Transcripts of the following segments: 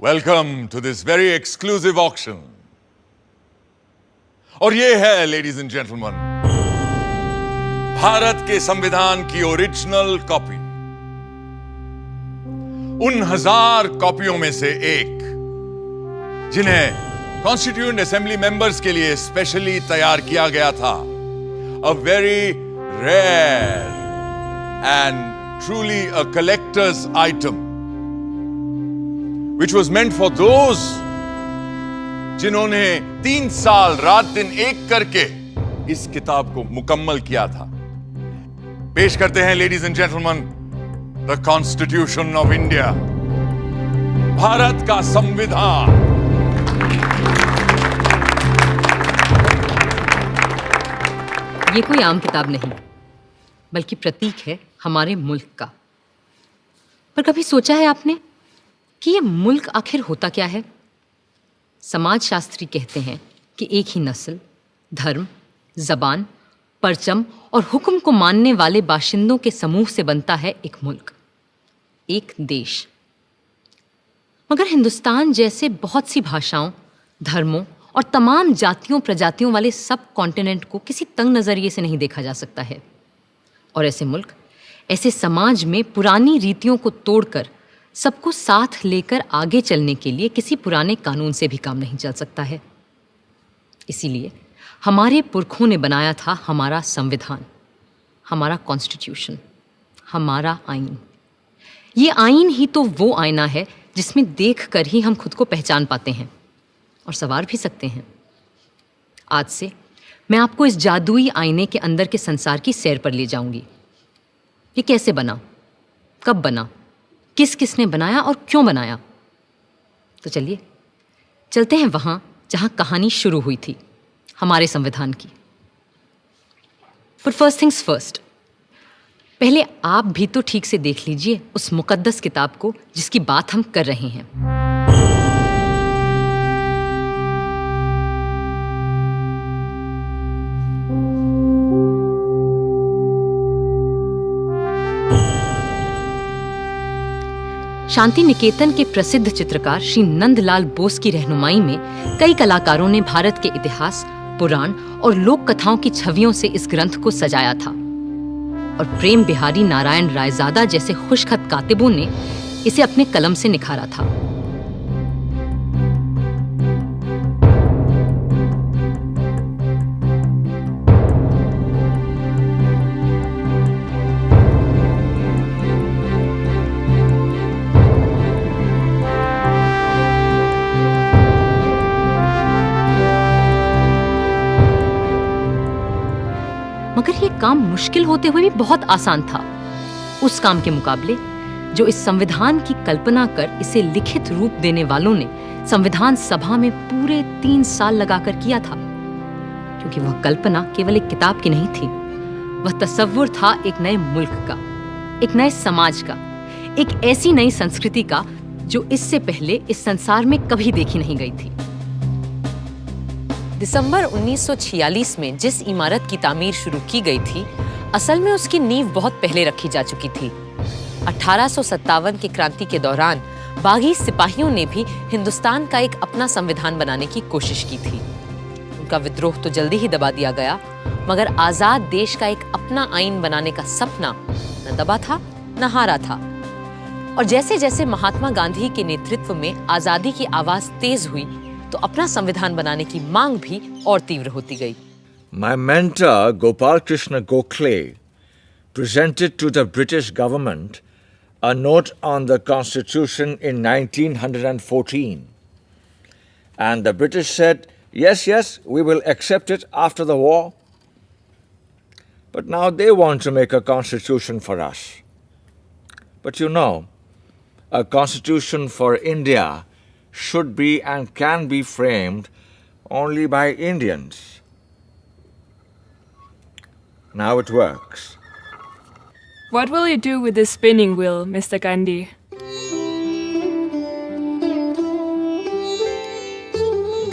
Welcome to this very exclusive auction. और ये है, ladies and gentlemen, भारत के संविधान की ओरिजिनल कॉपी। उन 1000 कॉपियों में से एक जिन्हें कॉन्स्टिट्यूएंट असेंबली मेंबर्स के लिए स्पेशली तैयार किया गया था। A very rare and truly a collector's item, which was meant for those जिन्होंने 3 साल रात दिन एक करके इस किताब को मुकम्मल किया था। पेश करते हैं ladies and gentleman, the constitution of India, Bharat का संविधान। ये कोई आम किताब नहीं, बल्कि प्रतीक है हमारे मुल्क का। पर कभी सोचा है आपने कि ये मुल्क आखिर होता क्या है? समाजशास्त्री कहते हैं कि एक ही नस्ल, धर्म, जबान, परचम और हुक्म को मानने वाले बाशिंदों के समूह से बनता है एक मुल्क, एक देश। मगर हिंदुस्तान जैसे बहुत सी भाषाओं, धर्मों और तमाम जातियों प्रजातियों वाले सब कॉन्टिनेंट को किसी तंग नज़रिए से नहीं देखा जा सकता है। और ऐसे मुल्क, ऐसे समाज में पुरानी रीतियों को तोड़कर सबको साथ लेकर आगे चलने के लिए किसी पुराने कानून से भी काम नहीं चल सकता है। इसीलिए हमारे पुरखों ने बनाया था हमारा संविधान, हमारा कॉन्स्टिट्यूशन, हमारा आईन। ये आईन ही तो वो आईना है जिसमें देखकर ही हम खुद को पहचान पाते हैं और संवार भी सकते हैं। आज से मैं आपको इस जादुई आईने के अंदर के संसार की सैर पर ले जाऊंगी। ये कैसे बना, कब बना, किस किसने बनाया और क्यों बनाया? तो चलिए चलते हैं वहां जहां कहानी शुरू हुई थी, हमारे संविधान की। पर फर्स्ट थिंग्स फर्स्ट, पहले आप भी तो ठीक से देख लीजिए उस मुकद्दस किताब को जिसकी बात हम कर रहे हैं। शांति निकेतन के प्रसिद्ध चित्रकार श्री नंदलाल बोस की रहनुमाई में कई कलाकारों ने भारत के इतिहास, पुराण और लोक कथाओं की छवियों से इस ग्रंथ को सजाया था। और प्रेम बिहारी नारायण रायजादा जैसे खुशखत कातिबों ने इसे अपने कलम से निखारा था। मगर ये काम मुश्किल होते हुए भी बहुत आसान था उस काम के मुकाबले जो इस संविधान की कल्पना कर इसे लिखित रूप देने वालों ने संविधान सभा में पूरे 3 साल लगाकर किया था। क्योंकि वह कल्पना केवल एक किताब की नहीं थी, वह तसव्वुर था एक नए मुल्क का, एक नए समाज का, एक ऐसी नई संस्कृति का जो इससे पहले इस संसार में कभी देखी नहीं गई थी। दिसंबर 1946 में जिस इमारत की तामीर शुरू की गई थी, असल में उसकी नींव बहुत पहले रखी जा चुकी थी। 1857 की क्रांति के दौरान बागी सिपाहियों ने भी हिंदुस्तान का एक अपना संविधान बनाने की कोशिश की थी। उनका विद्रोह तो जल्दी ही दबा दिया गया, मगर आजाद देश का एक अपना आईन बनाने का सपना न दबा था न हारा था। और जैसे जैसे महात्मा गांधी के नेतृत्व में आजादी की आवाज तेज हुई, तो अपना संविधान बनाने की मांग भी और तीव्र होती गई। My mentor, Gopal Krishna Gokhale, presented to the British government a note on the Constitution in 1914. And the British said, yes, we will accept it after the war. But now they want to make a constitution for us. But you know, a constitution for India should be and can be framed only by Indians. Now it works. What will you do with this spinning wheel, Mr. Gandhi?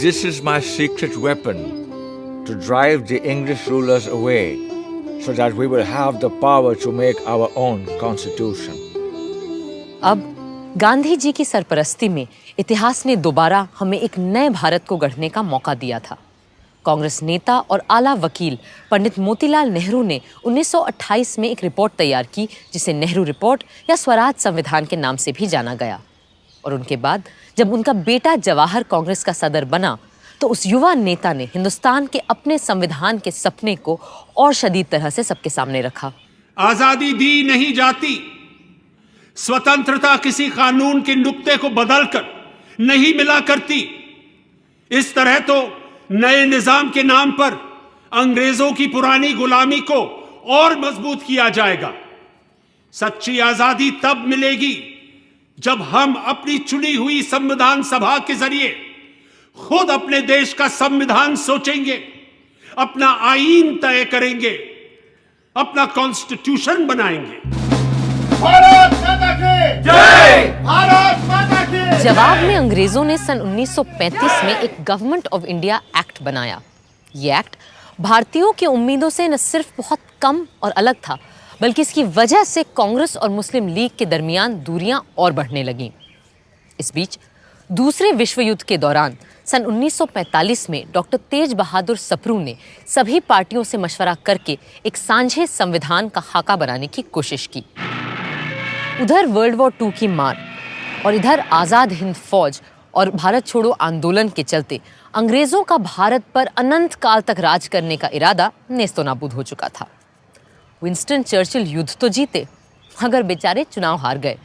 This is my secret weapon to drive the English rulers away so that we will have the power to make our own constitution. अब गांधी जी की सरपरस्ती में इतिहास ने दोबारा हमें एक नए भारत को गढ़ने का मौका दिया था। कांग्रेस नेता और आला वकील पंडित मोतीलाल नेहरू ने 1928 में एक रिपोर्ट तैयार की जिसे नेहरू रिपोर्ट या स्वराज संविधान के नाम से भी जाना गया। और उनके बाद जब उनका बेटा जवाहर कांग्रेस का सदर बना तो उस युवा नेता ने हिंदुस्तान के अपने संविधान के सपने को और शदीद तरह से सबके सामने रखा। आजादी दी नहीं जाती, स्वतंत्रता किसी कानून के नुक्ते को बदलकर नहीं मिला करती। इस तरह तो नए निजाम के नाम पर अंग्रेजों की पुरानी गुलामी को और मजबूत किया जाएगा। सच्ची आजादी तब मिलेगी जब हम अपनी चुनी हुई संविधान सभा के जरिए खुद अपने देश का संविधान सोचेंगे, अपना आईन तय करेंगे, अपना कॉन्स्टिट्यूशन बनाएंगे। भारत माता की जय! भारत माता की! जवाब में अंग्रेजों ने सन 1935 में एक गवर्नमेंट ऑफ इंडिया एक्ट बनाया। ये एक्ट भारतीयों की उम्मीदों से न सिर्फ बहुत कम और अलग था, बल्कि इसकी वजह से कांग्रेस और मुस्लिम लीग के दरमियान दूरियां और बढ़ने लगीं। इस बीच दूसरे विश्व युद्ध के दौरान सन 1945 में डॉक्टर तेज बहादुर सप्रू ने सभी पार्टियों से मशवरा करके एक सांझे संविधान का खाका बनाने की कोशिश की। उधर वर्ल्ड वॉर II की मार और इधर आज़ाद हिंद फौज और भारत छोड़ो आंदोलन के चलते अंग्रेजों का भारत पर अनंत काल तक राज करने का इरादा नेस्तो नाबूद हो चुका था। विंस्टन चर्चिल युद्ध तो जीते, मगर बेचारे चुनाव हार गए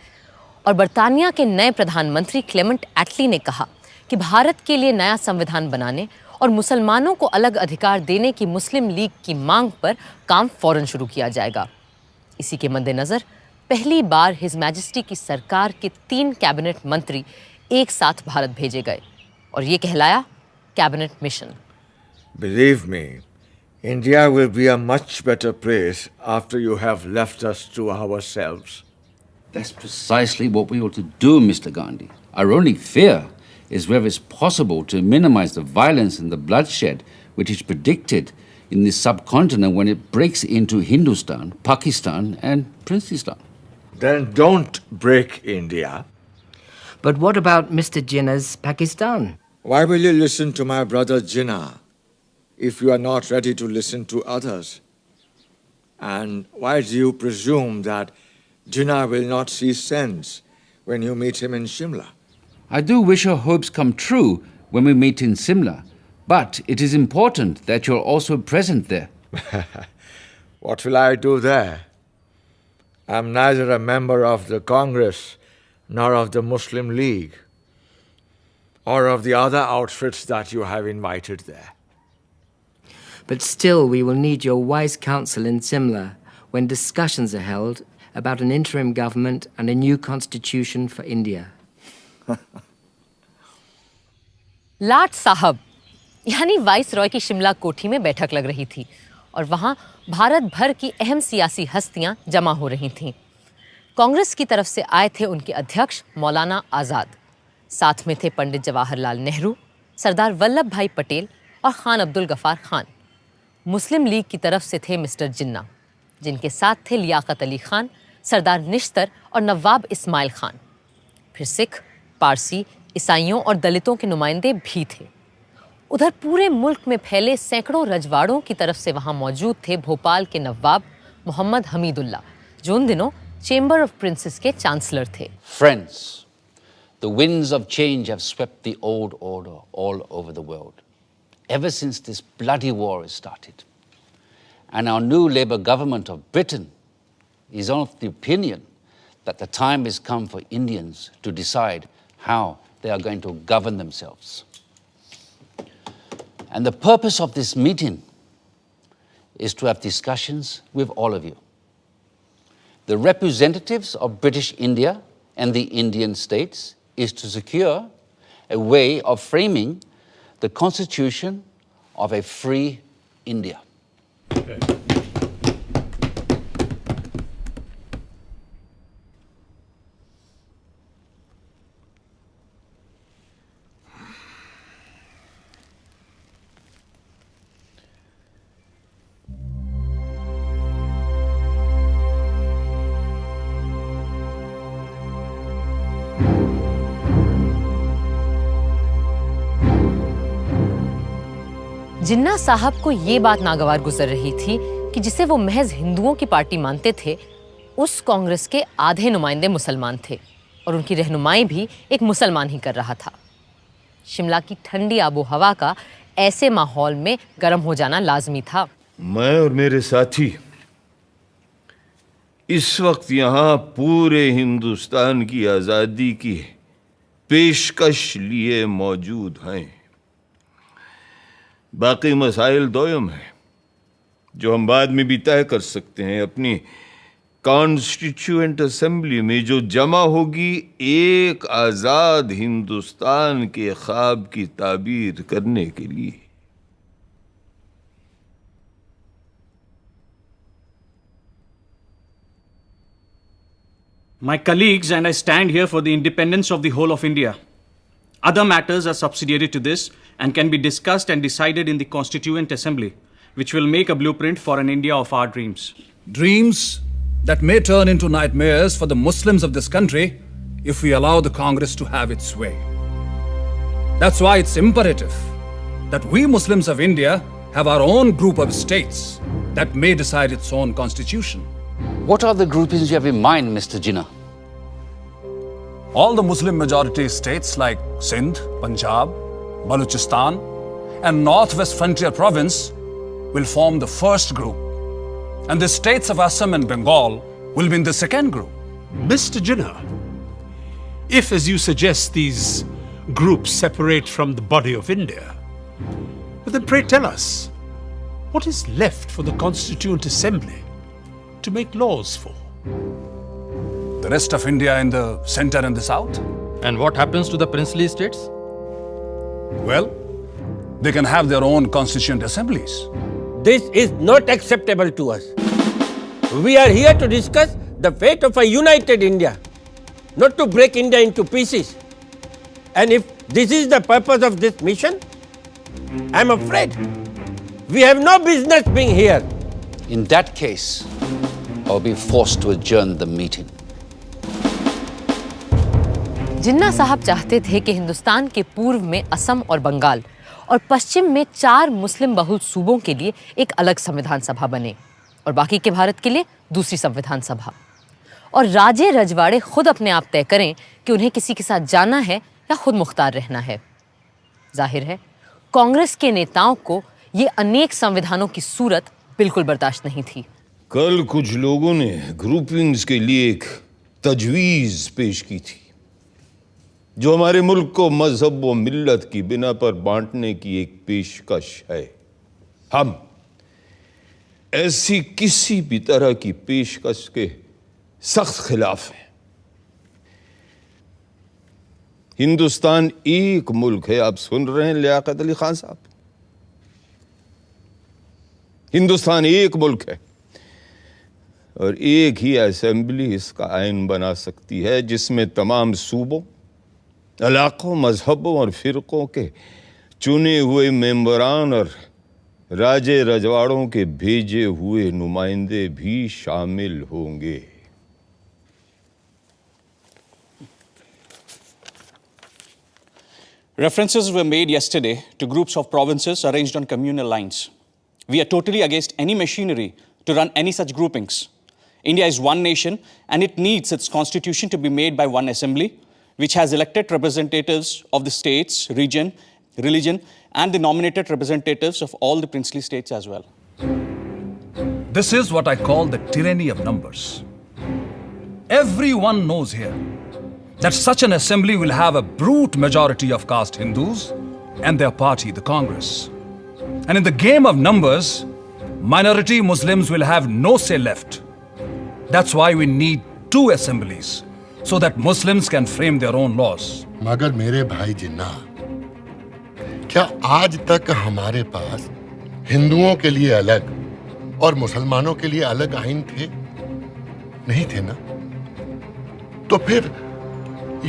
और बर्तानिया के नए प्रधानमंत्री क्लेमेंट एटली ने कहा कि भारत के लिए नया संविधान बनाने और मुसलमानों को अलग अधिकार देने की मुस्लिम लीग की मांग पर काम फौरन शुरू किया जाएगा। इसी के मद्देनजर पहली बार हिज मैजेस्टी की सरकार के 3 कैबिनेट मंत्री एक साथ भारत भेजे गए और ये कहलाया cabinet mission. Believe me, India will be a much better place after you have left us to ourselves. That's precisely what we ought to do, Mr. Gandhi. Our only fear is whether it's possible to minimize the violence and the bloodshed which is predicted in this subcontinent when it breaks into Hindustan, Pakistan, and Princeton. Then don't break India. But what about Mr. Jinnah's Pakistan? Why will you listen to my brother Jinnah if you are not ready to listen to others? And why do you presume that Jinnah will not see sense when you meet him in Shimla? I do wish your hopes come true when we meet in Simla, but it is important that you're also present there. What will I do there? I'm neither a member of the Congress nor of the Muslim League or of the other outfits that you have invited there. But still, we will need your wise counsel in Simla when discussions are held about an interim government and a new constitution for India. लाट साहब यानी vice Roy की शिमला कोठी में बैठक लग रही थी और वहां भारत भर की अहम सियासी हस्तियां जमा हो रही थीं। कांग्रेस की तरफ से आए थे उनके अध्यक्ष मौलाना आज़ाद, साथ में थे पंडित जवाहरलाल नेहरू, सरदार वल्लभ भाई पटेल और खान अब्दुल गफार खान। मुस्लिम लीग की तरफ से थे मिस्टर जिन्ना, जिनके साथ थे लियाकत अली खान, सरदार निश्तर और नवाब इस्माइल खान। फिर सिख, पारसी, ईसाइयों और दलितों के नुमाइंदे भी थे। उधर पूरे मुल्क में फैले सैकड़ों रजवाड़ों की तरफ से वहां मौजूद थे भोपाल के नवाब मोहम्मद हमीदुल्ला, जो उन दिनों चेंबर ऑफ प्रिंसेस के चांसलर थे। Friends, the winds of change have swept the old order all over the world, ever since this bloody war has started. And our new Labour government of Britain is of the opinion that the time has come for Indians to decide how they are going to govern themselves. And the purpose of this meeting is to have discussions with all of you. The representatives of British India and the Indian states is to secure a way of framing the constitution of a free India. जिन्ना साहब को ये बात नागवार गुजर रही थी कि जिसे वो महज हिंदुओं की पार्टी मानते थे, उस कांग्रेस के आधे नुमाइंदे मुसलमान थे और उनकी रहनुमाई भी एक मुसलमान ही कर रहा था। शिमला की ठंडी आबो हवा का ऐसे माहौल में गर्म हो जाना लाजमी था। मैं और मेरे साथी इस वक्त यहाँ पूरे हिंदुस्तान की आज़ादी की पेशकश लिए मौजूद हैं। बाकी मसाइल दोयम हैं जो हम बाद में भी तय कर सकते हैं। अपनी कॉन्स्टिट्यूएंट असेंबली में जो जमा होगी एक आज़ाद हिंदुस्तान के ख्वाब की ताबीर करने के लिए। My colleagues and I stand here for the independence of the whole of India. Other matters are subsidiary to this and can be discussed and decided in the Constituent Assembly, which will make a blueprint for an India of our dreams. Dreams that may turn into nightmares for the Muslims of this country if we allow the Congress to have its way. That's why it's imperative that we Muslims of India have our own group of states that may decide its own constitution. What are the groupings you have in mind, Mr. Jinnah? All the Muslim majority states like Sindh, Punjab, Balochistan, and Northwest Frontier Province will form the first group. And the states of Assam and Bengal will be in the second group. Mr. Jinnah, if, as you suggest, these groups separate from the body of India, then pray tell us, what is left for the Constituent Assembly to make laws for? The rest of India in the center and the south? And what happens to the princely states? Well, they can have their own constituent assemblies. This is not acceptable to us. We are here to discuss the fate of a united India, not to break India into pieces. And if this is the purpose of this mission, I'm afraid we have no business being here. In that case, I'll be forced to adjourn the meeting. जिन्ना साहब चाहते थे कि हिंदुस्तान के पूर्व में असम और बंगाल और पश्चिम में 4 मुस्लिम बहुल सूबों के लिए एक अलग संविधान सभा बने और बाकी के भारत के लिए दूसरी संविधान सभा, और राजे रजवाड़े खुद अपने आप तय करें कि उन्हें किसी के साथ जाना है या खुद मुख्तार रहना है। जाहिर है कांग्रेस के नेताओं को ये अनेक संविधानों की सूरत बिल्कुल बर्दाश्त नहीं थी। कल कुछ लोगों ने ग्रुपिंग्स के लिए एक तजवीज़ पेश की थी जो हमारे मुल्क को मजहब व मिल्लत की बिना पर बांटने की एक पेशकश है। हम ऐसी किसी भी तरह की पेशकश के सख्त खिलाफ हैं। हिंदुस्तान एक मुल्क है, आप सुन रहे हैं लियाकत अली खान साहब, हिंदुस्तान एक मुल्क है और एक ही असेंबली इसका आइन बना सकती है जिसमें तमाम सूबों, इलाकों, मजहबों और फिरकों के चुने हुए मेंबरान और राजे रजवाड़ों के भेजे हुए नुमाइंदे भी शामिल होंगे। References were made yesterday to groups of provinces arranged on communal lines. We are totally against any machinery to run any such groupings. India is one nation and it needs its constitution to be made by one assembly, which has elected representatives of the states, region, religion, and the nominated representatives of all the princely states as well. This is what I call the tyranny of numbers. Everyone knows here that such an assembly will have a brute majority of caste Hindus and their party, the Congress. And in the game of numbers, minority Muslims will have no say left. That's why we need 2 assemblies, so that Muslims can frame their own laws. मगर मेरे भाई जिन्ना, क्या आज तक हमारे पास हिंदुओं के लिए अलग और मुसलमानों के लिए अलग आइन थे? नहीं थे ना? तो फिर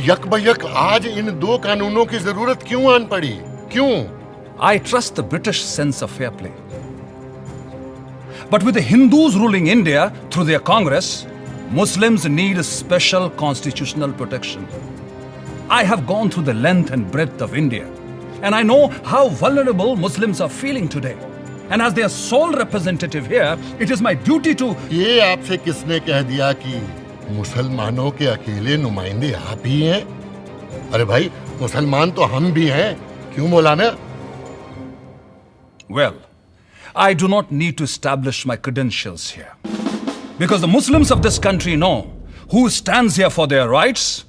यकबयक आज इन 2 कानूनों की जरूरत क्यों आन पड़ी? क्यों? I trust the British sense of fair play. But with the Hindus ruling India through their Congress, Muslims need a special constitutional protection. I have gone through the length and breadth of India And I know how vulnerable Muslims are feeling today. And as their sole representative here, it is my duty to... ये आपसे किसने कह दिया कि मुसलमानों के अकेले नुमाइंदे आप ही हैं? अरे भाई, मुसलमान तो हम भी हैं, क्यों मौलाना? Well, I do not need to establish my credentials here. Because the Muslims of this country know who stands here for their rights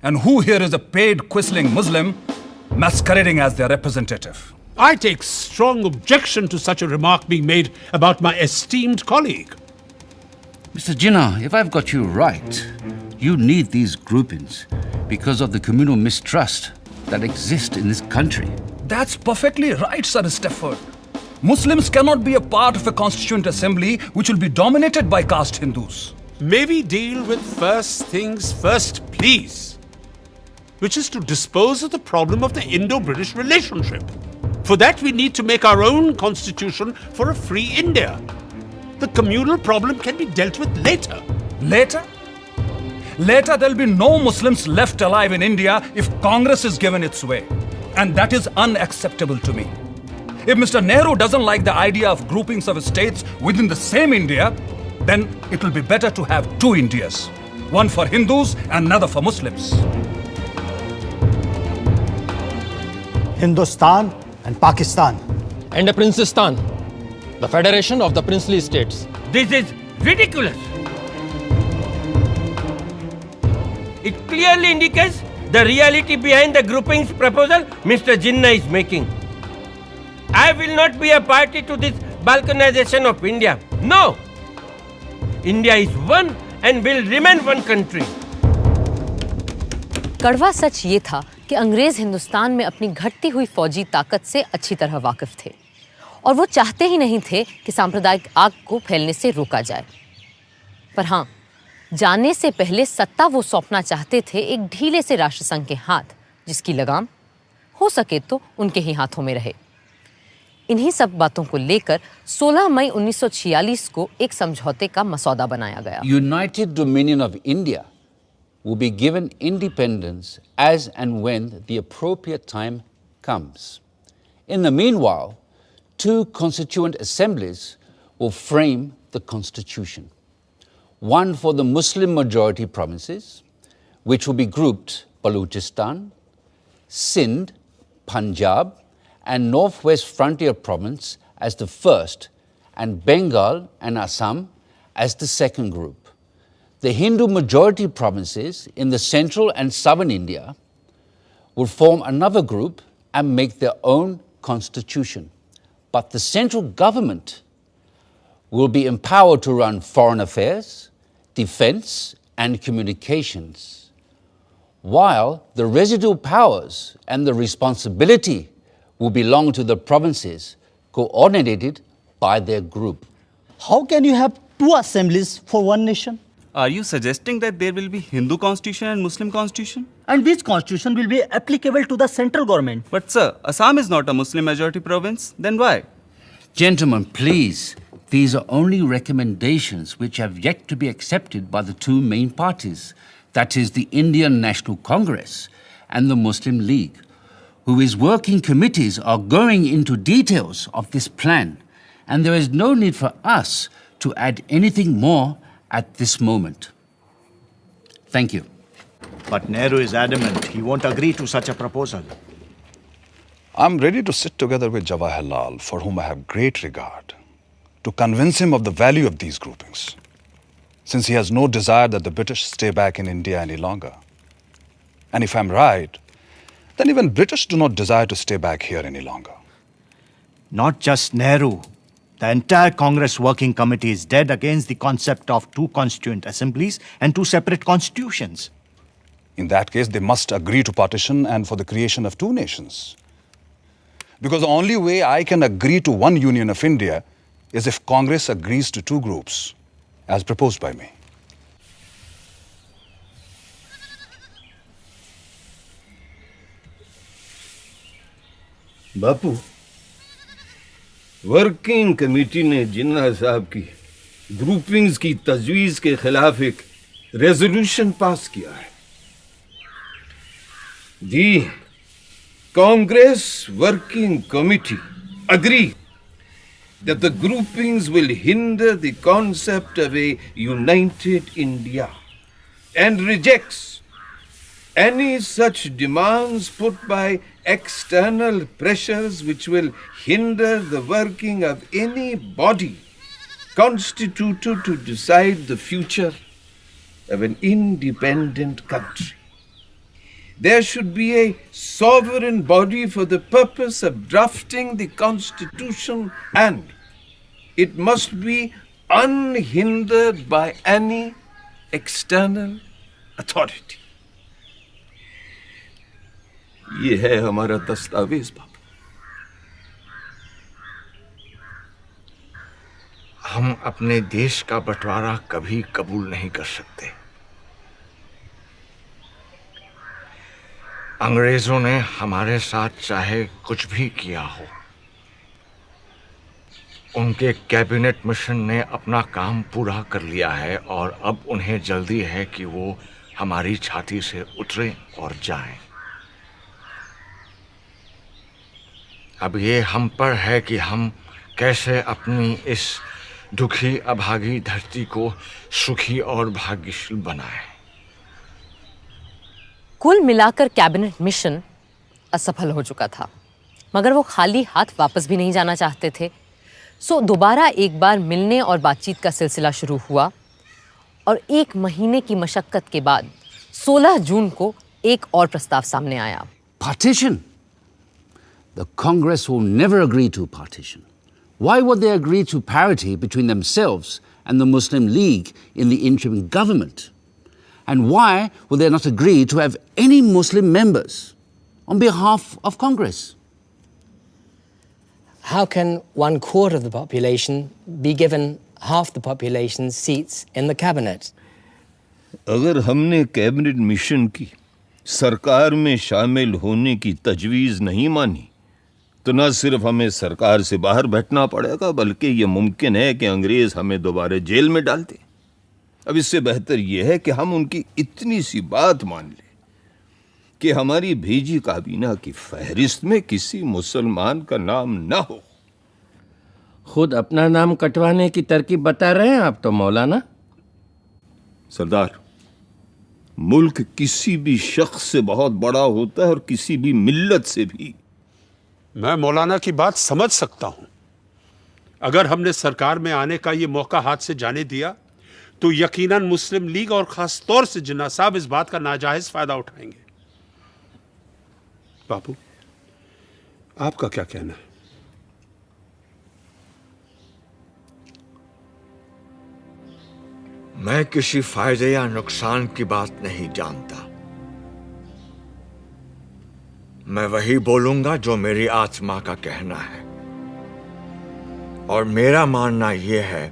and who here is a paid quisling Muslim masquerading as their representative. I take strong objection to such a remark being made about my esteemed colleague. Mr. Jinnah, if I've got you right, you need these groupings because of the communal mistrust that exists in this country. That's perfectly right, Sir Stafford. Muslims cannot be a part of a constituent assembly which will be dominated by caste Hindus. May we deal with first things first, please, which is to dispose of the problem of the Indo-British relationship. For that, we need to make our own constitution for a free India. The communal problem can be dealt with later. Later? Later, there'll be no Muslims left alive in India if Congress is given its way. And that is unacceptable to me. If Mr. Nehru doesn't like the idea of groupings of states within the same India, then it will be better to have two Indias. One for Hindus and another for Muslims. Hindustan and Pakistan. And a Princestan, the federation of the princely states. This is ridiculous. It clearly indicates the reality behind the groupings proposal Mr. Jinnah is making. I will not be a party to this balkanization of India. No! India is one and will remain one country. कड़वा सच ये था कि अंग्रेज हिंदुस्तान में अपनी घटती हुई फौजी ताकत से अच्छी तरह वाकिफ थे और वो चाहते ही नहीं थे कि सांप्रदायिक आग को फैलने से रोका जाए। पर हाँ, जाने से पहले सत्ता वो सौंपना चाहते थे एक ढीले से राष्ट्रसंघ के हाथ, जिसकी लगाम हो सके तो उनके ही हाथों में रहे। इन्हीं सब बातों को लेकर 16 मई 1946 को एक समझौते का मसौदा बनाया गया। United Dominion of India will be given independence as and when the appropriate time comes. In the meanwhile, two constituent assemblies will frame the constitution. One for the Muslim majority provinces, which will be grouped Balochistan, Sindh, Punjab, and Northwest Frontier Province as the first, and Bengal and Assam as the second group. The Hindu majority provinces in the central and southern India will form another group and make their own constitution. But the central government will be empowered to run foreign affairs, defense, and communications, while the residual powers and the responsibility will belong to the provinces coordinated by their group. How can you have two assemblies for one nation? Are you suggesting that there will be Hindu constitution and Muslim constitution? And which constitution will be applicable to the central government? But sir, Assam is not a Muslim majority province. Then why? Gentlemen, please, these are only recommendations which have yet to be accepted by the two main parties, that is the Indian National Congress and the Muslim League, whose working committees are going into details of this plan, and there is no need for us to add anything more at this moment. Thank you. But Nehru is adamant he won't agree to such a proposal. I'm ready to sit together with Jawaharlal, for whom I have great regard, to convince him of the value of these groupings, since he has no desire that the British stay back in India any longer. And if I'm right, then even British do not desire to stay back here any longer. Not just Nehru. The entire Congress Working Committee is dead against the concept of two constituent assemblies and two separate constitutions. In that case, they must agree to partition and for the creation of two nations. Because the only way I can agree to one union of India is if Congress agrees to two groups, as proposed by me. Bapu, working committee ने जिन्ना साहब की groupings की तजवीज़ के खिलाफ एक resolution pass किया है। Congress Working Committee agree that the groupings will hinder the concept of a united India and rejects any such demands put by external pressures which will hinder the working of any body constituted to decide the future of an independent country. There should be a sovereign body for the purpose of drafting the Constitution, and it must be unhindered by any external authority. ये है हमारा दस्तावेज बाबू। हम अपने देश का बंटवारा कभी कबूल नहीं कर सकते। अंग्रेजों ने हमारे साथ चाहे कुछ भी किया हो, उनके कैबिनेट मिशन ने अपना काम पूरा कर लिया है और अब उन्हें जल्दी है कि वो हमारी छाती से उतरे और जाएं। अब ये हम पर है कि हम कैसे अपनी इस दुखी अभागी धरती को सुखी और भाग्यशील बनाएं। कुल मिलाकर कैबिनेट मिशन असफल हो चुका था, मगर वो खाली हाथ वापस भी नहीं जाना चाहते थे। सो दोबारा एक बार मिलने और बातचीत का सिलसिला शुरू हुआ और 1 महीने की मशक्कत के बाद 16 जून को एक और प्रस्ताव सामने आया। Partition? The Congress will never agree to partition. Why would they agree to parity between themselves and the Muslim League in the interim government? And why will they not agree to have any Muslim members on behalf of Congress? How can 1/4 of the population be given half the population's seats in the cabinet? अगर हमने cabinet mission की सरकार में शामिल होने की तजवीज़ नहीं मानी तो न सिर्फ हमें सरकार से बाहर बैठना पड़ेगा, बल्कि ये मुमकिन है कि अंग्रेज हमें दोबारा जेल में डाल दें। अब इससे बेहतर यह है कि हम उनकी इतनी सी बात मान लें कि हमारी भेजी काबीना की फहरिस्त में किसी मुसलमान का नाम ना हो। खुद अपना नाम कटवाने की तरकीब बता रहे हैं आप तो मौलाना। सरदार, मुल्क किसी भी शख्स से बहुत बड़ा होता है और किसी भी मिल्लत से भी। मैं मौलाना की बात समझ सकता हूं। अगर हमने सरकार में आने का ये मौका हाथ से जाने दिया तो यकीनन मुस्लिम लीग और खास तौर से जिन्ना साहब इस बात का नाजायज फायदा उठाएंगे। बापू, आपका क्या कहना है? मैं किसी फायदे या नुकसान की बात नहीं जानता। मैं वही बोलूंगा जो मेरी आत्मा का कहना है, और मेरा मानना यह है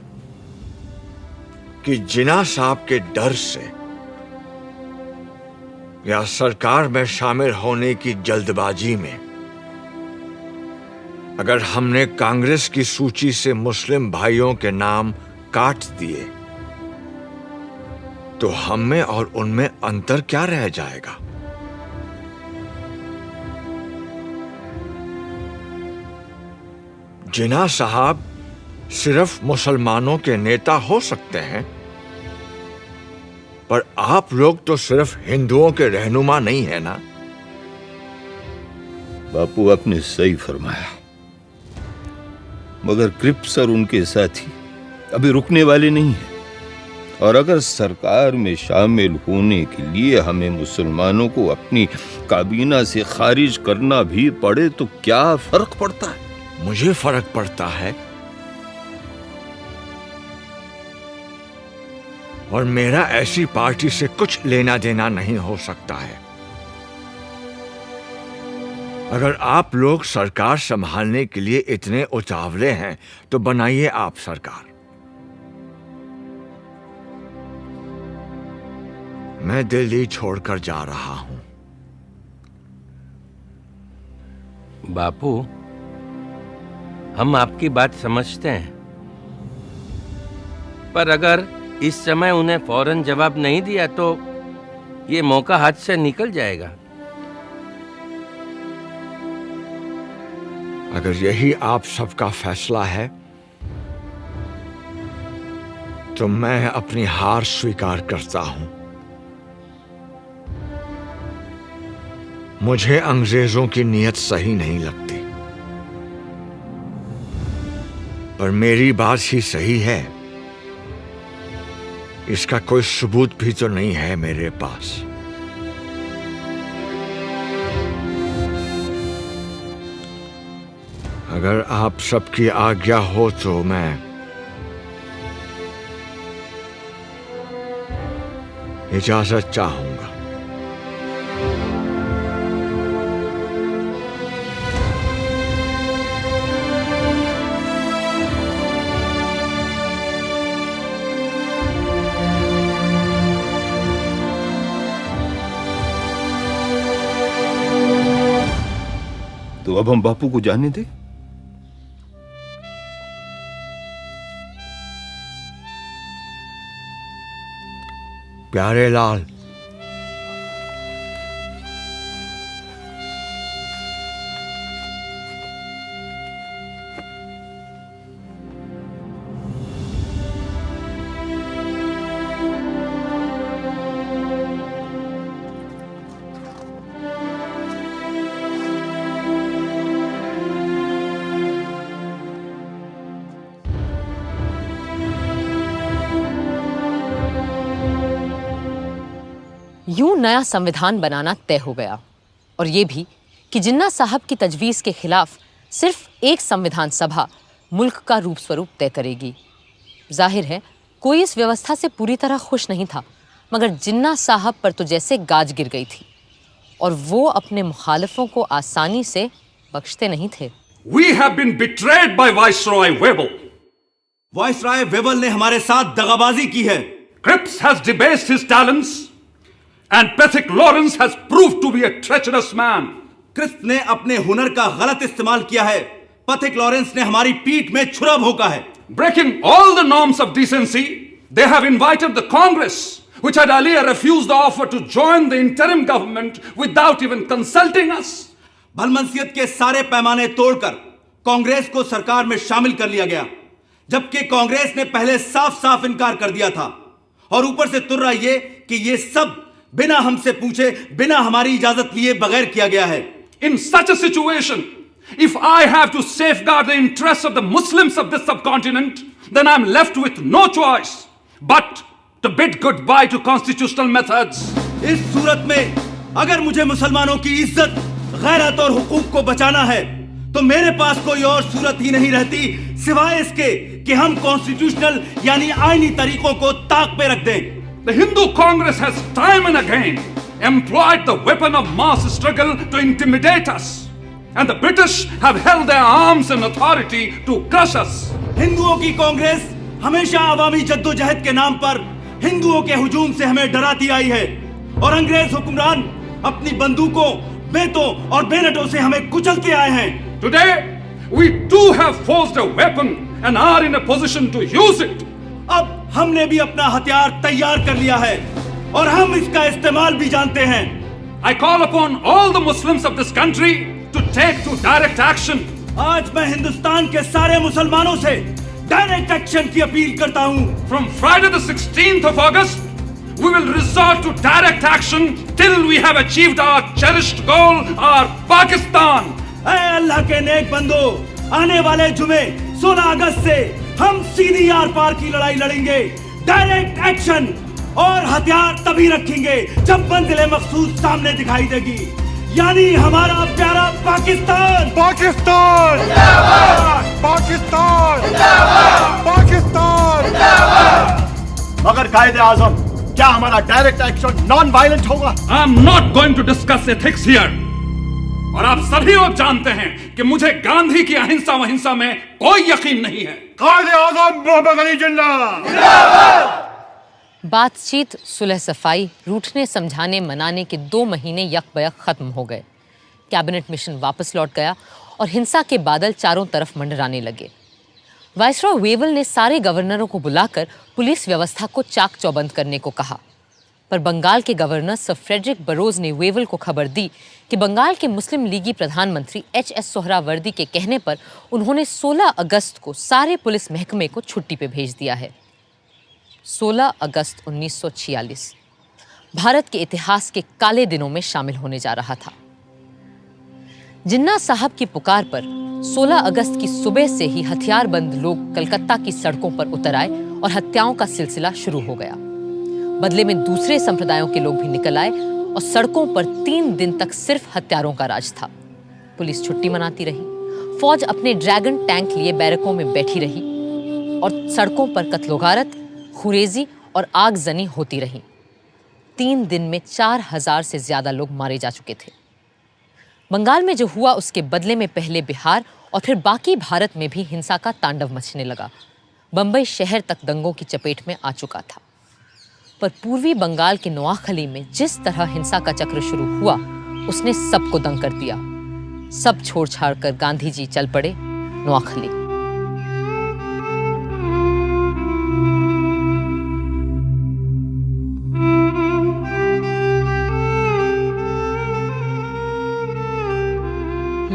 कि जिन्ना साहब के डर से या सरकार में शामिल होने की जल्दबाजी में अगर हमने कांग्रेस की सूची से मुस्लिम भाइयों के नाम काट दिए तो हम में और उनमें अंतर क्या रह जाएगा? जिन्ना साहब सिर्फ मुसलमानों के नेता हो सकते हैं, पर आप लोग तो सिर्फ हिंदुओं के रहनुमा नहीं है ना? बापू, आपने सही फरमाया, मगर क्रिप्स और उनके साथी अभी रुकने वाले नहीं हैं, और अगर सरकार में शामिल होने के लिए हमें मुसलमानों को अपनी काबीना से खारिज करना भी पड़े तो क्या फर्क पड़ता है? मुझे फर्क पड़ता है, और मेरा ऐसी पार्टी से कुछ लेना देना नहीं हो सकता है। अगर आप लोग सरकार संभालने के लिए इतने उतावले हैं तो बनाइए आप सरकार। मैं दिल्ली छोड़कर जा रहा हूं। बापू, हम आपकी बात समझते हैं, पर अगर इस समय उन्हें फौरन जवाब नहीं दिया तो ये मौका हाथ से निकल जाएगा। अगर यही आप सबका फैसला है तो मैं अपनी हार स्वीकार करता हूं। मुझे अंग्रेजों की नीयत सही नहीं लगती, पर मेरी बात ही सही है। इसका कोई सबूत भी तो नहीं है मेरे पास। अगर आप सबकी आज्ञा हो तो मैं इजाजत चाहूंगा। तो अब हम बापू को जाने दें। प्यारे लाल, यूं नया संविधान बनाना तय हो गया, और ये भी कि जिन्ना साहब की तजवीज़ के खिलाफ सिर्फ एक संविधान सभा मुल्क का रूप स्वरूप तय करेगी। जाहिर है कोई इस व्यवस्था से पूरी तरह खुश नहीं था, मगर जिन्ना साहब पर तो जैसे गाज गिर गई थी, और वो अपने मुखालिफों को आसानी से बख्शते नहीं थे। We have been betrayed by Viceroy Webel. Viceroy Wavell ने हमारे साथ दगाबाजी की है। Cripps has debased his talents, and Pethick Lawrence has proved to be a treacherous man. Crisp ने अपने हुनर का गलत इस्तेमाल किया है। पथिक लॉरेंस ने हमारी पीठ में छुरा भोंका है। Breaking all the norms of decency, they have invited the Congress, which had earlier refused the offer to join the interim government without even consulting us. भलमनसियत के सारे पैमाने तोड़कर कांग्रेस को सरकार में शामिल कर लिया गया, जबकि कांग्रेस ने पहले साफ साफ इनकार कर दिया था। और ऊपर से तुर्रा ये कि ये सब बिना हमसे पूछे, बिना हमारी इजाजत लिए बगैर किया गया है। In such a situation, if I have to safeguard the interests of the Muslims of this subcontinent, then I'm left with no choice but to bid goodbye to constitutional methods. इस सूरत में अगर मुझे मुसलमानों की इज्जत, गैरत और हुकूक को बचाना है, तो मेरे पास कोई और सूरत ही नहीं रहती सिवाय इसके कि हम कॉन्स्टिट्यूशनल यानी आईनी तरीकों को ताक पे रख दें। The Hindu Congress has time and again employed the weapon of mass struggle to intimidate us, and the British have held their arms and authority to crush us. हिंदुओं की कांग्रेस हमेशा अवामी जद्दोजहद के नाम पर हिंदुओं के हुजूम से हमें डराती आई है, और अंग्रेज हुक्मरान अपनी बंदूकों, बेतों और बेनटों से हमें कुचलते आए हैं। Today, we too have forged a weapon and are in a position to use it. अब हमने भी अपना हथियार तैयार कर लिया है और हम इसका इस्तेमाल भी जानते हैं। I call upon all the Muslims of this country to take to direct action. आज मैं हिंदुस्तान के सारे मुसलमानों से डायरेक्ट एक्शन की अपील करता हूँ। From Friday the 16th of August, we will resort to direct action till we have achieved our cherished goal, our Pakistan. ऐ अल्लाह के नेक बंदो, आने वाले जुमे 16 अगस्त से हम सीधी आर पार की लड़ाई लड़ेंगे। डायरेक्ट एक्शन और हथियार तभी रखेंगे जब मंजिल मखसूस सामने दिखाई देगी, यानी हमारा प्यारा पाकिस्तान। पाकिस्तान पाकिस्तान पाकिस्तान। मगर कायदे आजम, क्या हमारा डायरेक्ट एक्शन नॉन वायलेंट होगा? I am not going to discuss ethics here. और आप सभी लोग जानते हैं कि मुझे गांधी की अहिंसा वहिंसा में कोई यकीन नहीं है। कायदे आजम मोहम्मद अली जिन्ना। बातचीत, सुलह सफाई, रूठने समझाने मनाने के 2 महीने यकबयक खत्म हो गए। कैबिनेट मिशन वापस लौट गया और हिंसा के बादल चारों तरफ मंडराने लगे। वाइसरॉय वेवल ने सारे गवर्नरों को बुलाकर पुलिस व्यवस्था को चाक चौबंद करने को कहा। पर बंगाल के गवर्नर सर फ्रेडरिक बरोज ने वेवल को खबर दी कि बंगाल के मुस्लिम लीगी प्रधानमंत्री एच.एस. सोहरावर्दी के कहने पर उन्होंने 16 अगस्त को सारे पुलिस महकमे को छुट्टी पे भेज दिया है। 16 अगस्त 1946 भारत के इतिहास के काले दिनों में शामिल होने जा रहा था। जिन्ना साहब की पुकार पर 16 अगस्त की सुबह से ही हथियारबंद लोग कलकत्ता की सड़कों पर उतर आए और हत्याओं का सिलसिला शुरू हो गया। बदले में दूसरे संप्रदायों के लोग भी निकल आए और सड़कों पर 3 दिन तक सिर्फ हत्यारों का राज था। पुलिस छुट्टी मनाती रही, फौज अपने ड्रैगन टैंक लिए बैरकों में बैठी रही और सड़कों पर कत्लोगारत, खुरेजी और आगजनी होती रही। 3 दिन में 4000 से ज्यादा लोग मारे जा चुके थे। बंगाल में जो हुआ उसके बदले में पहले बिहार और फिर बाकी भारत में भी हिंसा का तांडव मचने लगा। बंबई शहर तक दंगों की चपेट में आ चुका था। पर पूर्वी बंगाल के नोआखली में जिस तरह हिंसा का चक्र शुरू हुआ उसने सबको दंग कर दिया। सब छोड़ छाड़ कर गांधी जी चल पड़े नोआखली।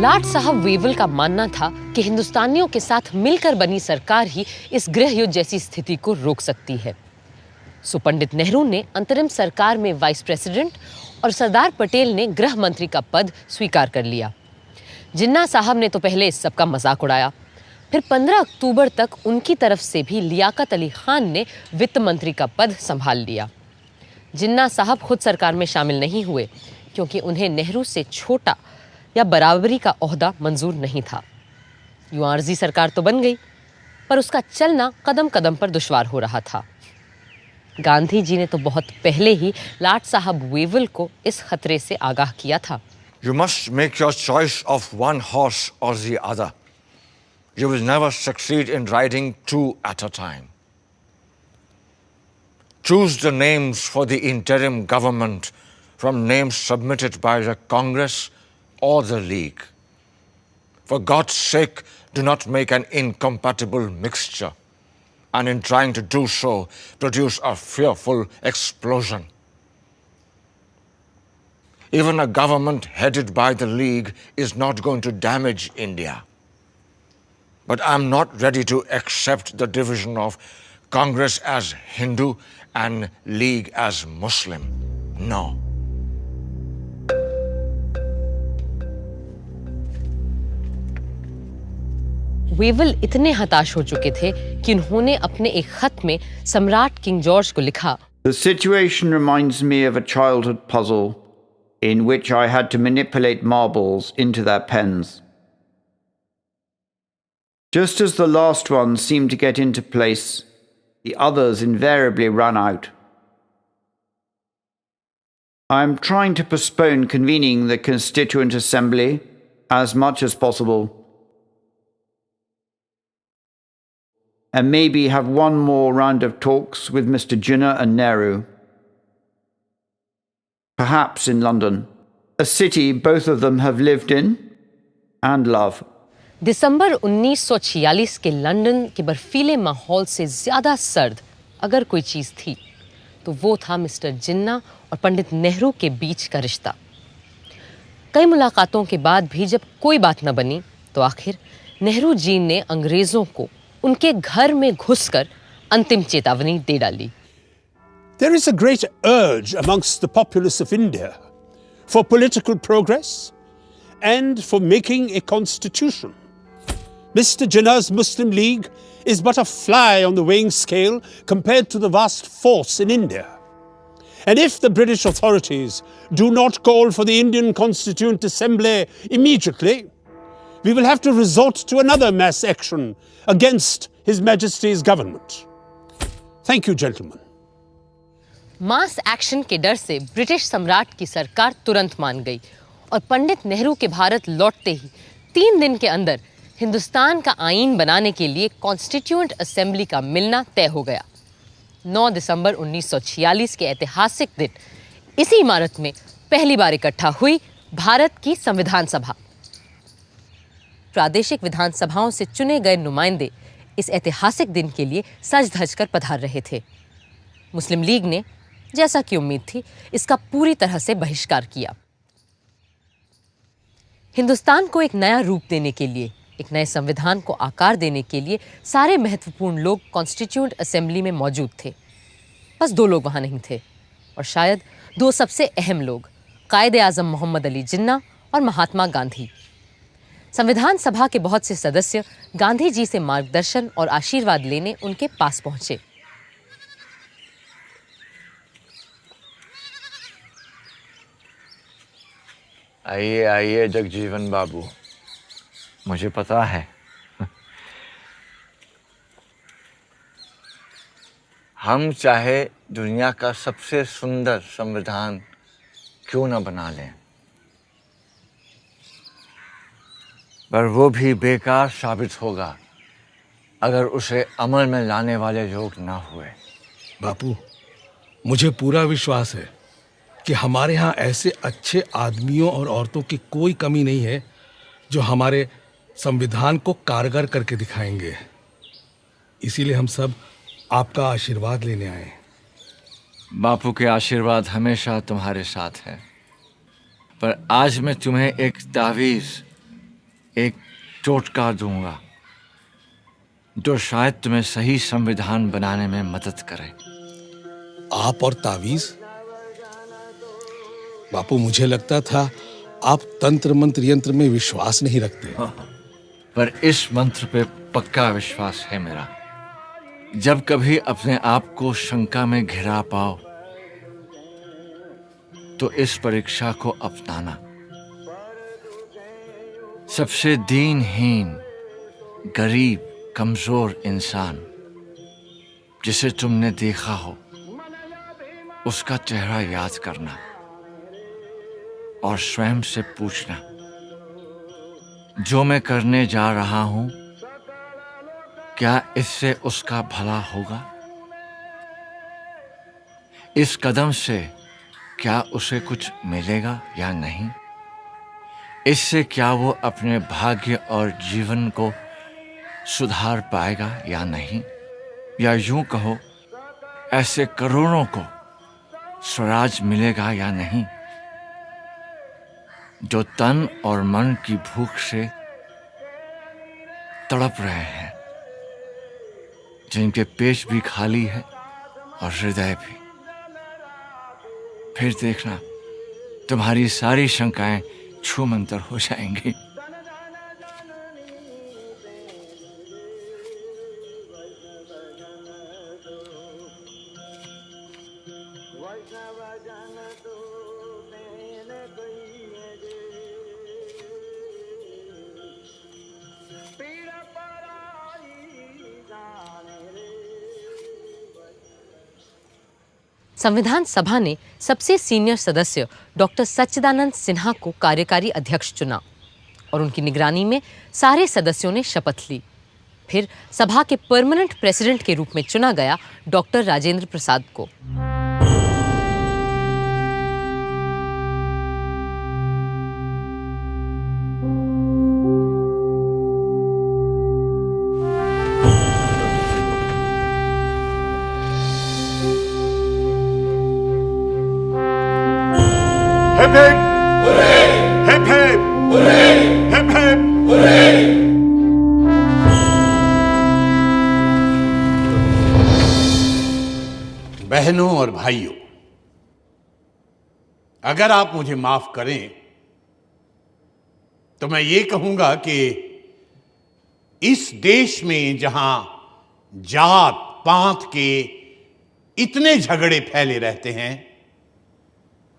लाट साहब वेवल का मानना था कि हिंदुस्तानियों के साथ मिलकर बनी सरकार ही इस गृह युद्ध जैसी स्थिति को रोक सकती है। सो पंडित नेहरू ने अंतरिम सरकार में वाइस प्रेसिडेंट और सरदार पटेल ने गृह मंत्री का पद स्वीकार कर लिया। जिन्ना साहब ने तो पहले इस सब का मजाक उड़ाया, फिर 15 अक्टूबर तक उनकी तरफ से भी लियाकत अली खान ने वित्त मंत्री का पद संभाल लिया। जिन्ना साहब खुद सरकार में शामिल नहीं हुए क्योंकि उन्हें नेहरू से छोटा या बराबरी का ओहदा मंजूर नहीं था। यूं आर्जी सरकार तो बन गई, पर उसका चलना कदम कदम पर दुश्वार हो रहा था। गांधी जी ने तो बहुत पहले ही लाट साहब वेवल को इस खतरे से आगाह किया था। You must make your choice of one horse or the other. You will never succeed in riding 2 at a time. Choose the names for the interim government from names submitted by the Congress or the League. For God's sake, do not make an incompatible mixture, and in trying to do so, produce a fearful explosion. Even a government headed by the League is not going to damage India. But I'm not ready to accept the division of Congress as Hindu and League as Muslim. No. Wavell इतने हताश हो चुके थे कि उन्होंने अपने एक खत में सम्राट किंग जॉर्ज को लिखा, The situation reminds me of a childhood puzzle in which I had to manipulate marbles into their pens. Just as the last one seemed to get into place, the others invariably ran out. I am trying to postpone convening the Constituent Assembly as much as possible, and maybe have one more round of talks with Mr. Jinnah and Nehru. Perhaps in London, a city both of them have lived in and love. दिसंबर 1946 के London के बर्फीले माहौल से ज्यादा सर्द अगर कोई चीज थी तो वो था मिस्टर जिन्ना और पंडित नेहरू के बीच का रिश्ता। कई मुलाकातों के बाद भी जब कोई बात न बनी तो आखिर नेहरू जी ने अंग्रेजों को उनके घर में घुसकर अंतिम चेतावनी दे डाली। There is a great urge amongst the populace of India for political progress and for making a constitution. Mr. Jinnah's Muslim League is but a fly on the weighing scale compared to the vast force in India. And if the British authorities do not call for the Indian Constituent Assembly immediately, we will have to resort to another mass action against His Majesty's government. Thank you, gentlemen. Mass action के डर से British सम्राट की सरकार तुरंत मान गई और पंडित नेहरू के भारत लौटते ही 3 दिन के अंदर हिंदुस्तान का आईन बनाने के लिए कॉन्स्टिट्यूएंट असेंबली का मिलना तय हो गया। 9 दिसंबर 1946 के ऐतिहासिक दिन इसी इमारत में पहली बार इकट्ठा हुई भारत की संविधान सभा। प्रादेशिक विधानसभाओं से चुने गए नुमाइंदे इस ऐतिहासिक दिन के लिए सज धज कर पधार रहे थे। मुस्लिम लीग ने जैसा कि उम्मीद थी, इसका पूरी तरह से बहिष्कार किया। हिंदुस्तान को एक नया रूप देने के लिए, एक नए संविधान को आकार देने के लिए सारे महत्वपूर्ण लोग कॉन्स्टिट्यूएंट असेंबली में मौजूद थे। बस 2 लोग वहां नहीं थे, और शायद 2 सबसे अहम लोग, कायदे आजम मोहम्मद अली जिन्ना और महात्मा गांधी। संविधान सभा के बहुत से सदस्य गांधी जी से मार्गदर्शन और आशीर्वाद लेने उनके पास पहुंचे। आइए आइए जगजीवन बाबू, मुझे पता है हम चाहे दुनिया का सबसे सुंदर संविधान क्यों न बना लें, पर वो भी बेकार साबित होगा अगर उसे अमल में लाने वाले लोग ना हुए। बापू, मुझे पूरा विश्वास है कि हमारे यहाँ ऐसे अच्छे आदमियों और औरतों की कोई कमी नहीं है जो हमारे संविधान को कारगर करके दिखाएंगे। इसीलिए हम सब आपका आशीर्वाद लेने आए। बापू के आशीर्वाद हमेशा तुम्हारे साथ है, पर आज मैं तुम्हें एक तावीज़, एक टोटका दूंगा जो शायद तुम्हें सही संविधान बनाने में मदद करे। आप और तावीज़? बापू, मुझे लगता था आप तंत्र मंत्र यंत्र में विश्वास नहीं रखते। पर इस मंत्र पे पक्का विश्वास है मेरा। जब कभी अपने आप को शंका में घिरा पाओ तो इस परीक्षा को अपनाना। सबसे दीनहीन, गरीब, कमजोर इंसान जिसे तुमने देखा हो, उसका चेहरा याद करना और स्वयं से पूछना, जो मैं करने जा रहा हूं, क्या इससे उसका भला होगा? इस कदम से क्या उसे कुछ मिलेगा या नहीं? इससे क्या वो अपने भाग्य और जीवन को सुधार पाएगा या नहीं? या यूं कहो, ऐसे करोड़ों को स्वराज मिलेगा या नहीं जो तन और मन की भूख से तड़प रहे हैं, जिनके पेट भी खाली है और हृदय भी। फिर देखना, तुम्हारी सारी शंकाएं छूमंतर हो जाएंगी। संविधान सभा ने सबसे सीनियर सदस्य डॉक्टर सच्चिदानंद सिन्हा को कार्यकारी अध्यक्ष चुना और उनकी निगरानी में सारे सदस्यों ने शपथ ली। फिर सभा के परमानेंट प्रेसिडेंट के रूप में चुना गया डॉक्टर राजेंद्र प्रसाद को। Hip hip hip hip hip. बहनों और भाइयों, अगर आप मुझे माफ करें तो मैं ये कहूंगा कि इस देश में जहां जात पात के इतने झगड़े फैले रहते हैं,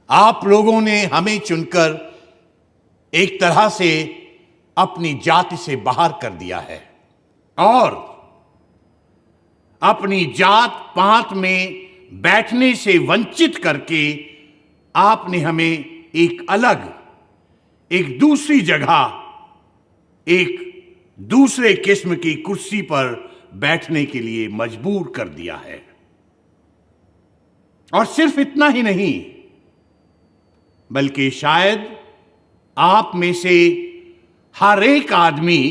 आप लोगों ने हमें चुनकर एक तरह से अपनी जाति से बाहर कर दिया है और अपनी जात पात में बैठने से वंचित करके आपने हमें एक अलग, एक दूसरी जगह, एक दूसरे किस्म की कुर्सी पर बैठने के लिए मजबूर कर दिया है। और सिर्फ इतना ही नहीं, बल्कि शायद आप में से हर एक आदमी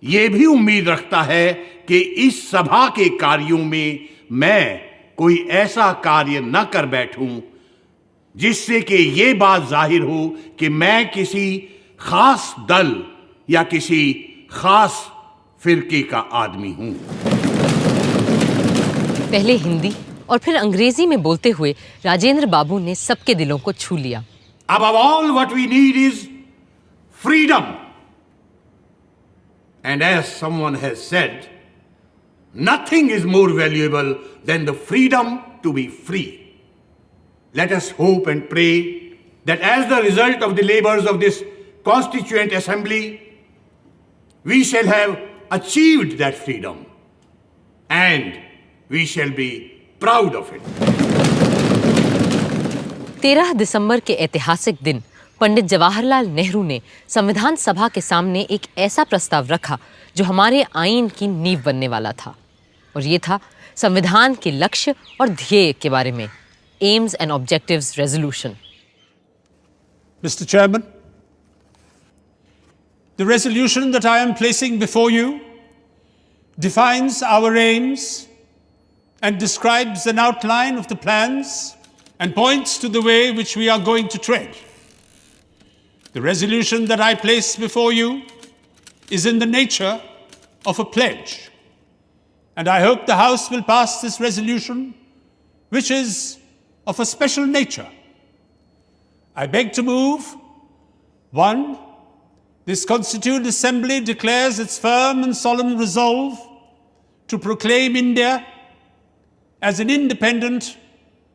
यह भी उम्मीद रखता है कि इस सभा के कार्यों में मैं कोई ऐसा कार्य न कर बैठूं जिससे कि ये बात जाहिर हो कि मैं किसी खास दल या किसी खास फिरके का आदमी हूं। पहले हिंदी और फिर अंग्रेजी में बोलते हुए राजेंद्र बाबू ने सबके दिलों को छू लिया। Above all, what we need is freedom. And as someone has said, nothing is more valuable than the freedom to be free. Let us hope and pray that as the result of the labors of this Constituent Assembly, we shall have achieved that freedom and we shall be proud of it. 13 दिसंबर के ऐतिहासिक दिन पंडित जवाहरलाल नेहरू ने संविधान सभा के सामने एक ऐसा प्रस्ताव रखा जो हमारे आईन की नींव बनने वाला था, और ये था संविधान के लक्ष्य और ध्येय के बारे में, AIIMS and objectives resolution. Mr. Chairman, the resolution that I am placing before you defines our aims and describes an outline of the plans and points to the way which we are going to tread. The resolution that I place before you is in the nature of a pledge, and I hope the House will pass this resolution, which is of a special nature. I beg to move, 1, this Constituent Assembly declares its firm and solemn resolve to proclaim India as an independent,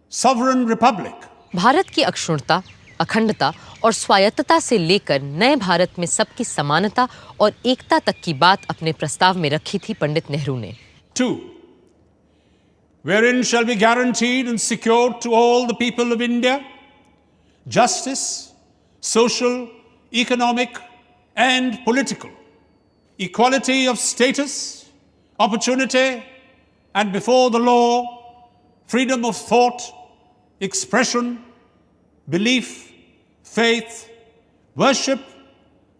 sovereign republic. Bharat की अक्षुण्णता, अखंडता और स्वायत्तता से लेकर नए भारत में सबकी समानता और एकता तक की बात अपने प्रस्ताव में रखी थी पंडित नेहरू ने। 2, wherein shall be guaranteed and secured to all the people of India justice, social, economic, and political, equality of status, opportunity, and before the law, freedom of thought, expression, belief, faith, worship,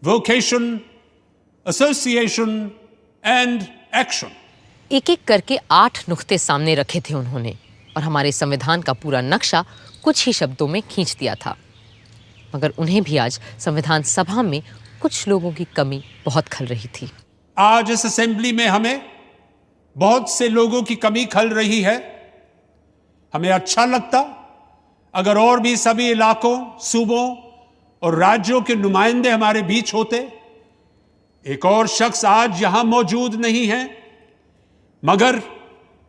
vocation, association, and action. एक एक करके 8 नुक्ते सामने रखे थे उन्होंने, और हमारे संविधान का पूरा नक्शा कुछ ही शब्दों में खींच दिया था। मगर उन्हें भी आज संविधान सभा में कुछ लोगों की कमी बहुत खल रही थी। आज इस असेंबली में हमें बहुत से लोगों की कमी खल रही है। हमें अच्छा लगता अगर और भी सभी इलाकों, सूबों और राज्यों के नुमाइंदे हमारे बीच होते। एक और शख्स आज यहां मौजूद नहीं है, मगर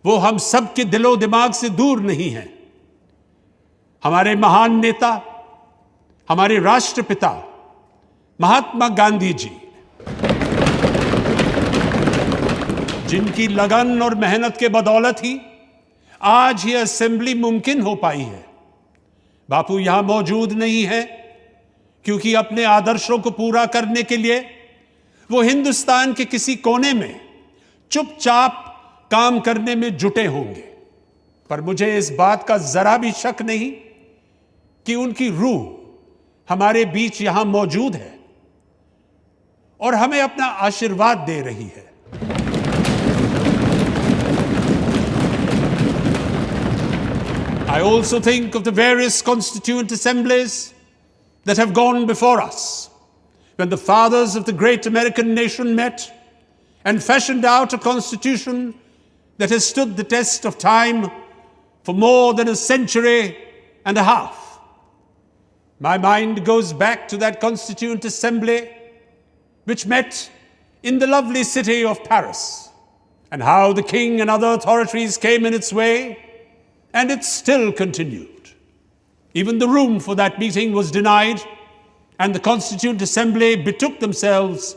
वो हम सब के दिलो दिमाग से दूर नहीं है। हमारे महान नेता, हमारे राष्ट्रपिता महात्मा गांधी जी, जिनकी लगन और मेहनत के बदौलत ही आज ये असेंबली मुमकिन हो पाई है। बापू यहां मौजूद नहीं है क्योंकि अपने आदर्शों को पूरा करने के लिए वो हिंदुस्तान के किसी कोने में चुपचाप काम करने में जुटे होंगे। पर मुझे इस बात का जरा भी शक नहीं कि उनकी रूह हमारे बीच यहां मौजूद है और हमें अपना आशीर्वाद दे रही है। I also think of the various constituent assemblies that have gone before us, when the fathers of the great American nation met and fashioned out a constitution that has stood the test of time for more than a century and a half. My mind goes back to that constituent assembly which met in the lovely city of Paris, and how the king and other authorities came in its way, and it still continued. Even the room for that meeting was denied, and the Constituent Assembly betook themselves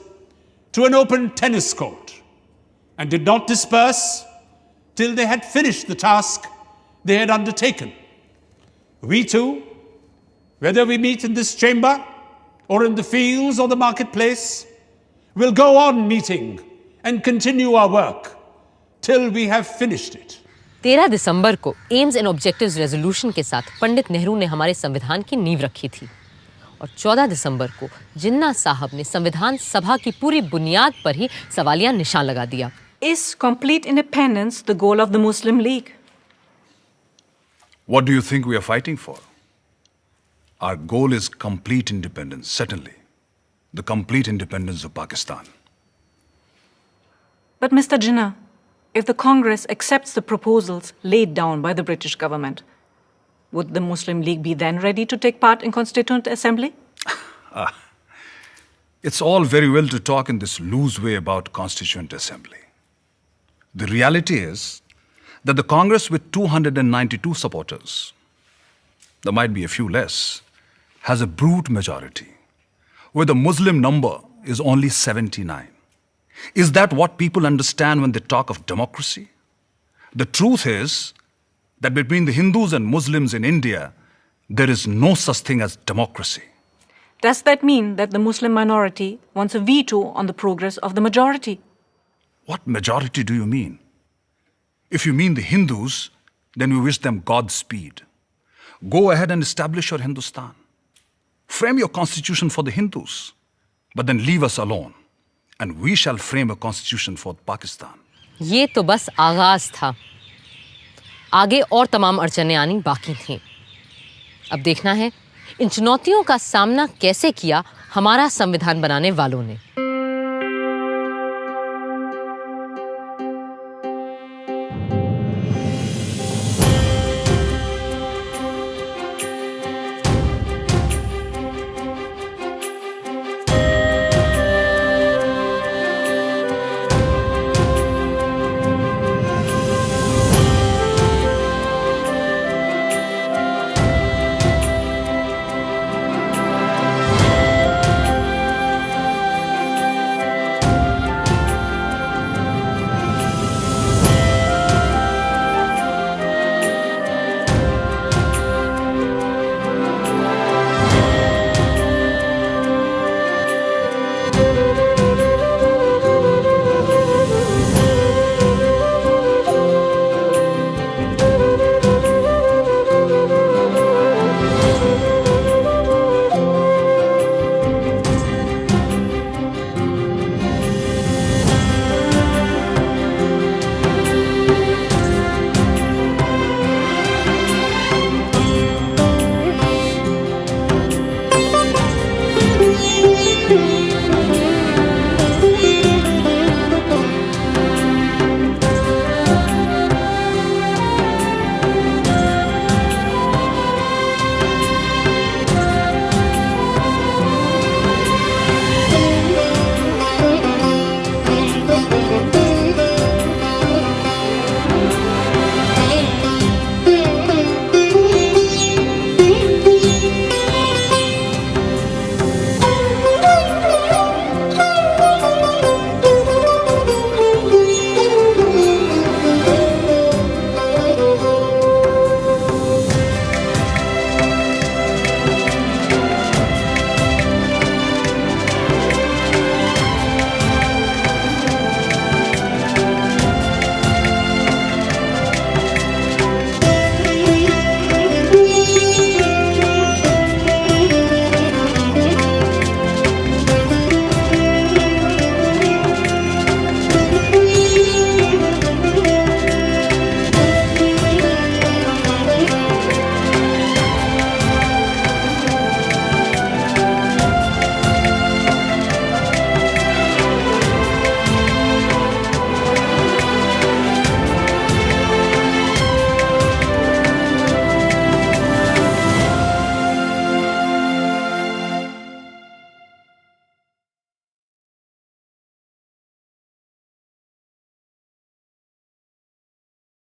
to an open tennis court and did not disperse till they had finished the task they had undertaken. We too, whether we meet in this chamber or in the fields or the marketplace, will go on meeting and continue our work till we have finished it. 13 दिसंबर को AIIMS and objectives resolution के साथ पंडित नेहरू ने हमारे संविधान की नींव रखी थी, और 14 दिसंबर को जिन्ना साहब ने संविधान सभा की पूरी बुनियाद पर ही सवालिया निशान लगा दिया। Is complete independence the goal of the Muslim League? What do you think we are fighting for? Our goal is complete independence, certainly. The complete independence of Pakistan. But Mr. Jinnah, if the Congress accepts the proposals laid down by the British government, would the Muslim League be then ready to take part in Constituent Assembly? It's all very well to talk in this loose way about Constituent Assembly. The reality is that the Congress with 292 supporters, there might be a few less, has a brute majority, where the Muslim number is only 79. Is that what people understand when they talk of democracy? The truth is that between the Hindus and Muslims in India, there is no such thing as democracy. Does that mean that the Muslim minority wants a veto on the progress of the majority? What majority do you mean? If you mean the Hindus, then we wish them Godspeed. Go ahead and establish your Hindustan. Frame your constitution for the Hindus, but then leave us alone, and we shall frame a constitution for Pakistan. ये तो बस आगाज था। आगे और तमाम अड़चनें आनी बाकी थीं। अब देखना है इन चुनौतियों का सामना कैसे किया हमारा संविधान बनाने वालों ने।